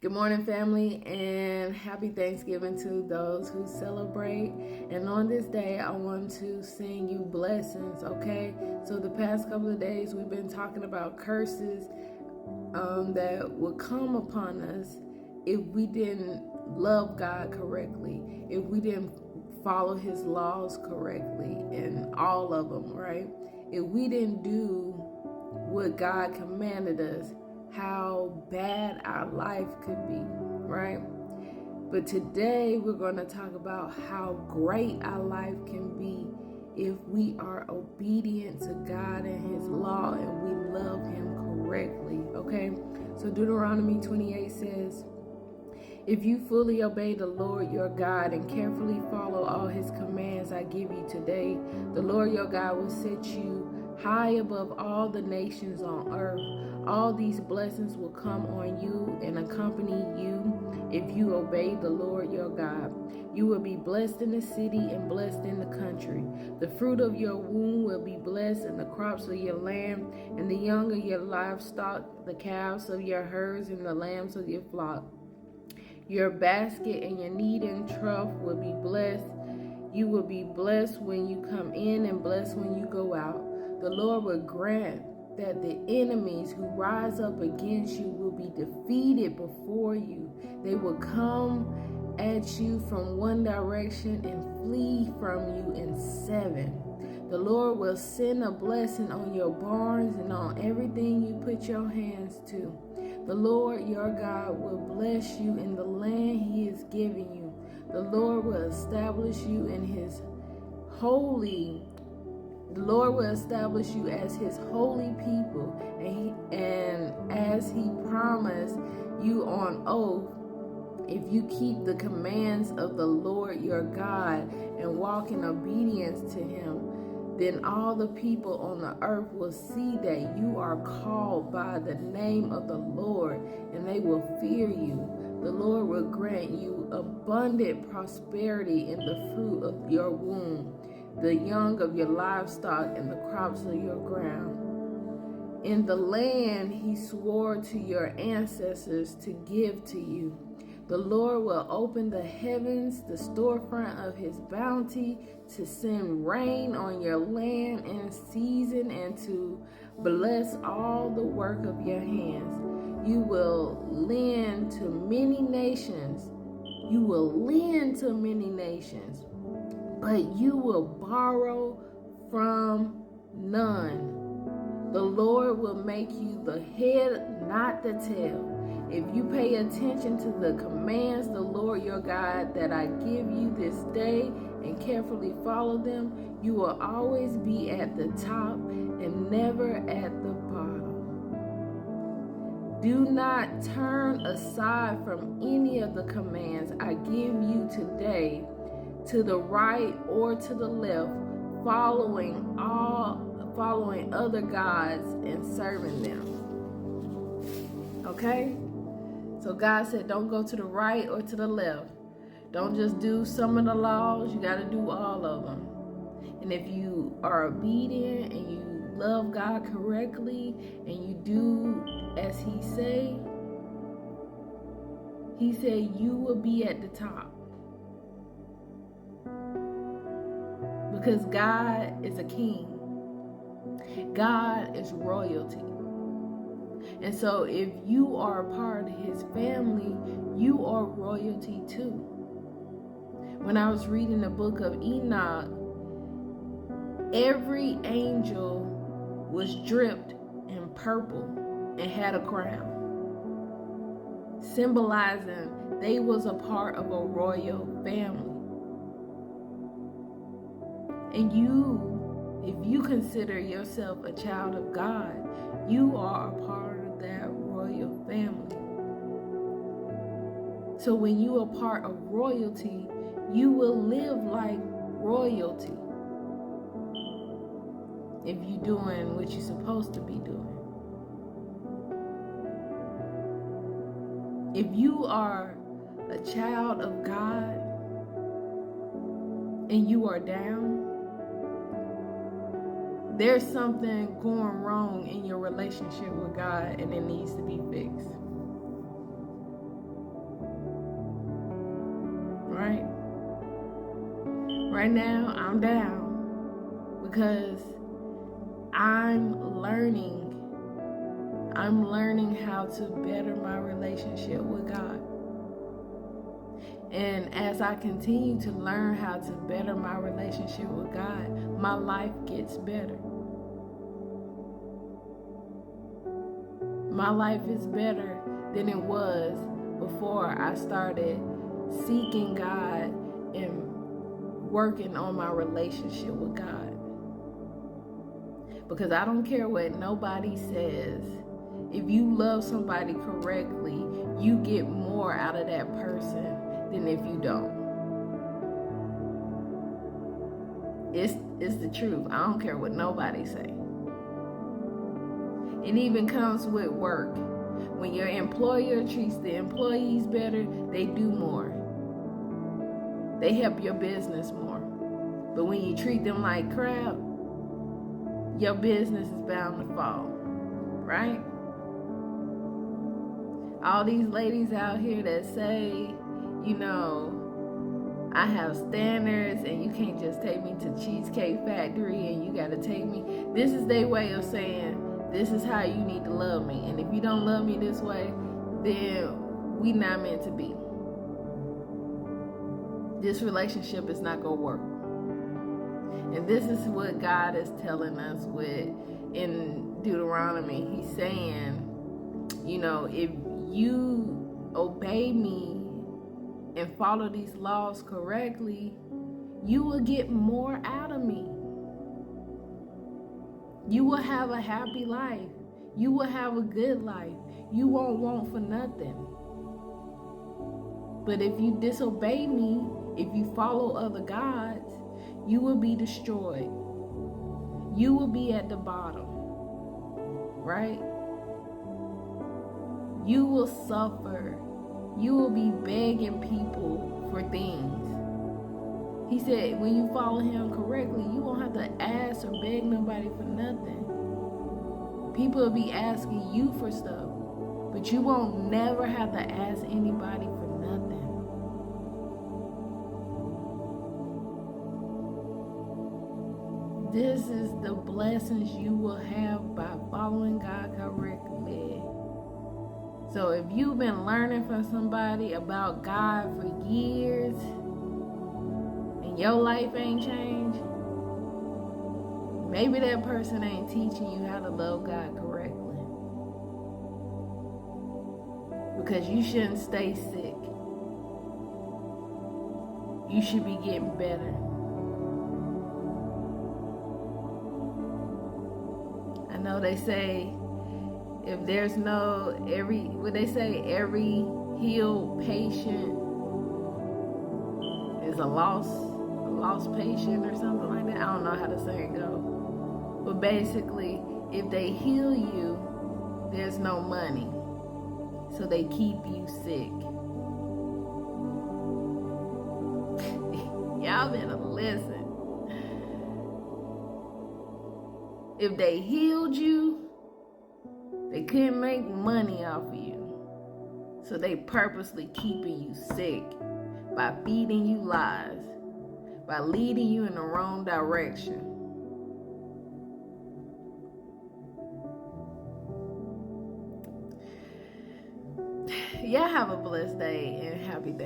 Good morning, family, and happy Thanksgiving to those who celebrate. And on this day, I want to sing you blessings, okay? So, the past couple of days, we've been talking about curses that would come upon us if we didn't love God correctly, if we didn't follow His laws correctly, and all of them, right? If we didn't do what God commanded us, how bad our life could be, right? But today we're going to talk about how great our life can be if we are obedient to God and His law and we love Him correctly, okay? So Deuteronomy 28 says, if you fully obey the Lord your God and carefully follow all His commands I give you today, the Lord your God will set you high above all the nations on earth. All these blessings will come on you and accompany you if you obey the Lord your God. You will be blessed in the city and blessed in the country. The fruit of your womb will be blessed, and the crops of your land, and the young of your livestock, the calves of your herds, and the lambs of your flock. Your basket and your kneading trough will be blessed. You will be blessed when you come in and blessed when you go out. The Lord will grant that the enemies who rise up against you will be defeated before you. They will come at you from one direction and flee from you in seven. The Lord will send a blessing on your barns and on everything you put your hands to. The Lord your God will bless you in the land He is giving you. The Lord will establish you in His holy. The Lord will establish you as His holy people, and as He promised you on oath, if you keep the commands of the Lord your God and walk in obedience to Him, then all the people on the earth will see that you are called by the name of the Lord, and they will fear you. The Lord will grant you abundant prosperity in the fruit of your womb, the young of your livestock, and the crops of your ground. In the land He swore to your ancestors to give to you. The Lord will open the heavens, the storefront of His bounty, to send rain on your land in season and to bless all the work of your hands. You will lend to many nations. You will lend to many nations, but you will borrow from none. The Lord will make you the head, not the tail. If you pay attention to the commands the Lord your God that I give you this day and carefully follow them, you will always be at the top and never at the bottom. Do not turn aside from any of the commands I give you today, to the right or to the left, following other gods and serving them. Okay? So God said, don't go to the right or to the left. Don't just do some of the laws. You got to do all of them. And if you are obedient and you love God correctly and you do as He said you will be at the top. Because God is a king. God is royalty. And so if you are a part of His family, you are royalty too. When I was reading the book of Enoch, every angel was dripped in purple and had a crown, symbolizing they was a part of a royal family. And if you consider yourself a child of God, you are a part of that royal family. So when you are part of royalty, you will live like royalty if you're doing what you're supposed to be doing. If you are a child of God and you are down, there's something going wrong in your relationship with God and it needs to be fixed. Right now, I'm down because I'm learning how to better my relationship with God. And as I continue to learn how to better my relationship with God, my life gets better. My life is better than it was before I started seeking God and working on my relationship with God. Because I don't care what nobody says. If you love somebody correctly, you get more out of that person than if you don't. It's the truth. I don't care what nobody say. It even comes with work. When your employer treats the employees better, they do more. They help your business more. But when you treat them like crap, your business is bound to fall, right? All these ladies out here that say, I have standards and you can't just take me to Cheesecake Factory and you gotta take me. This is their way of saying, this is how you need to love me. And if you don't love me this way, then we not meant to be. This relationship is not gonna work. And this is what God is telling us in Deuteronomy. He's saying, if you obey me and follow these laws correctly, you will get more out of me. You will have a happy life. You will have a good life. You won't want for nothing. But if you disobey me, if you follow other gods, you will be destroyed. You will be at the bottom, right? You will suffer. You will be begging people for things. He said, when you follow him correctly, you won't have to ask or beg nobody for nothing. People will be asking you for stuff, but you won't never have to ask anybody for nothing. This is the blessings you will have by following God correctly. So if you've been learning from somebody about God for years and your life ain't changed, maybe that person ain't teaching you how to love God correctly. Because you shouldn't stay sick. You should be getting better. I know they say if there's every healed patient is a lost patient or something like that. I don't know how the saying go. But basically, if they heal you, there's no money. So they keep you sick. Y'all better listen. If they healed you, they couldn't make money off of you. So they purposely keeping you sick by feeding you lies, by leading you in the wrong direction. Y'all have a blessed day and happy Thanksgiving.